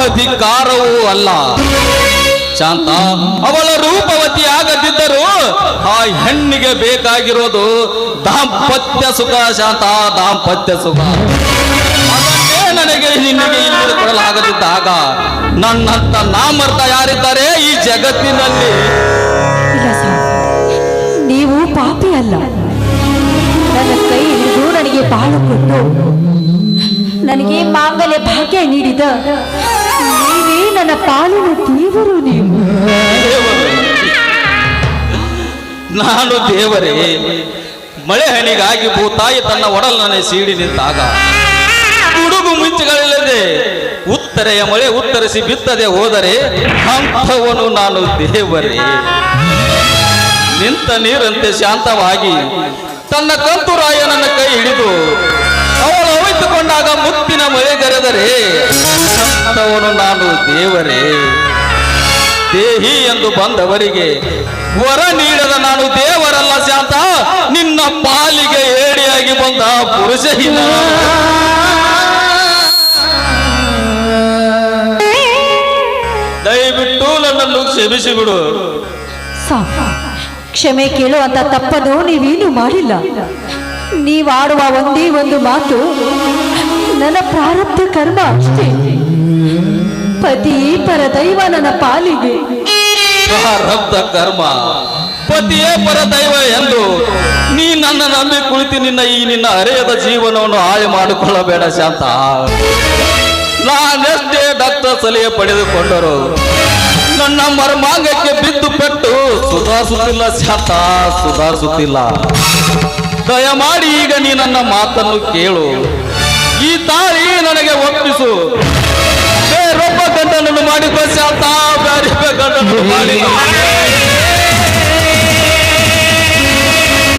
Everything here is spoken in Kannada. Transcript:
ಅಧಿಕಾರವೂ ಅಲ್ಲ ಶಾಂತ. ಅವಳ ರೂಪವತಿ ಆಗದಿದ್ದರೂ ಆ ಹೆಣ್ಣಿಗೆ ಬೇಕಾಗಿರೋದು ದಾಂಪತ್ಯ ಸುಖ ಶಾಂತ, ದಾಂಪತ್ಯ ಸುಖ. ಅದನ್ನೇ ನನಗೆ ನಿನಗೆ ಇಲ್ಲಿ ಕೊಡಲಾಗದಿದ್ದಾಗ ನನ್ನಂತ ನಾಮರ್ಥ ಯಾರಿದ್ದಾರೆ ಈ ಜಗತ್ತಿನಲ್ಲಿ? ಇಲ್ಲ ಸರ್, ನೀವು ಪಾಪಿ ಅಲ್ಲ. ನನ್ನ ಕೈ ಹಿಡಿದು ನನಗೆ ಬಾಳು ಕೊಟ್ಟು ನನಗೆ ಮಾಂಗಲ್ಯ ಭಾಗ್ಯ ನೀಡಿದ ನೀವೇ ನನ್ನ ಪಾಲಿನ ದೇವರು. ನೀವು ನಾನು ದೇವರೇ. ಮಳೆ ಹನಿಗಾಗಿ ಭೂತಾಯಿ ತನ್ನ ಒಡಲನ್ನೇ ಸೀಡಿ ನಿಂತಾಗ ಗುಡುಗು ಮಿಂಚುಗಳಿಲ್ಲದೆ ಉತ್ತರೆಯ ಮಳೆ ಉತ್ತರಿಸಿ ಬಿತ್ತದೆ ಹೋದರೆ ಅಂಥವನು ನಾನು ದೇವರೇ. ನಿಂತ ನೀರಂತೆ ಶಾಂತವಾಗಿ ತನ್ನ ಕಂತುರಾಯನನ್ನ ಕೈ ಹಿಡಿದು ಅವಳು ಅವಿತುಕೊಂಡಾಗ ಮುತ್ತಿನ ಮಳೆ ಗರೆದರೆ ಅಂಥವನು ನಾನು ದೇವರೇ. ದೇಹಿ ಎಂದು ಬಂದವರಿಗೆ ವರ ನೀಡದ ನಾನು ದೇವರಲ್ಲ ಶಾಂತ, ನಿನ್ನ ಪಾಲಿಗೆ ಏಡಿಯಾಗಿ ಬಂದ ಪುರುಷಹೀನ. ದಯವಿಟ್ಟು ನನ್ನನ್ನು ಕ್ಷಮಿಸಿ ಬಿಡು. ಕ್ಷಮೆ ಕೇಳುವಂತ ತಪ್ಪನ್ನು ನೀವೇನು ಮಾಡಿಲ್ಲ. ನೀವಾಡುವ ಒಂದೇ ಒಂದು ಮಾತು ನನ್ನ ಪ್ರಾರಬ್ಧ ಕರ್ಮ ಅಷ್ಟೇ. ಪತಿಯೇ ಪರದೈವ ನನ್ನ ಪಾಲಿಗೆ. ಪ್ರಾರಬ್ಧ ಕರ್ಮ, ಪತಿಯೇ ಪರದೈವ ಎಂದು ನೀ ನನ್ನ ನಂಬಿ ಕುಳಿತು ನಿನ್ನ ಹರೆಯದ ಜೀವನವನ್ನು ಹಾಳು ಮಾಡಿಕೊಳ್ಳಬೇಡ ಶಾಂತ. ನಾನೆಷ್ಟೇ ಡಾಕ್ಟರ್ ಸಲಹೆ ಪಡೆದುಕೊಂಡರು ನನ್ನ ಮರ್ಮಾಂಗಕ್ಕೆ ಬಿದ್ದು ಪೆಟ್ಟು ಸುಧಾರಿಸುತ್ತಿಲ್ಲ ಶಾಂತ, ಸುಧಾರಿಸುತ್ತಿಲ್ಲ. ದಯಮಾಡಿ ಈಗ ನೀ ನನ್ನ ಮಾತನ್ನು ಕೇಳು. ಈ ತಾಳಿ ನನಗೆ ಒಪ್ಪಿಸು, ಬೇರೊಬ್ಬ ಗಂಡನನ್ನು ಮಾಡಿಕೊ ಶಾಂತ.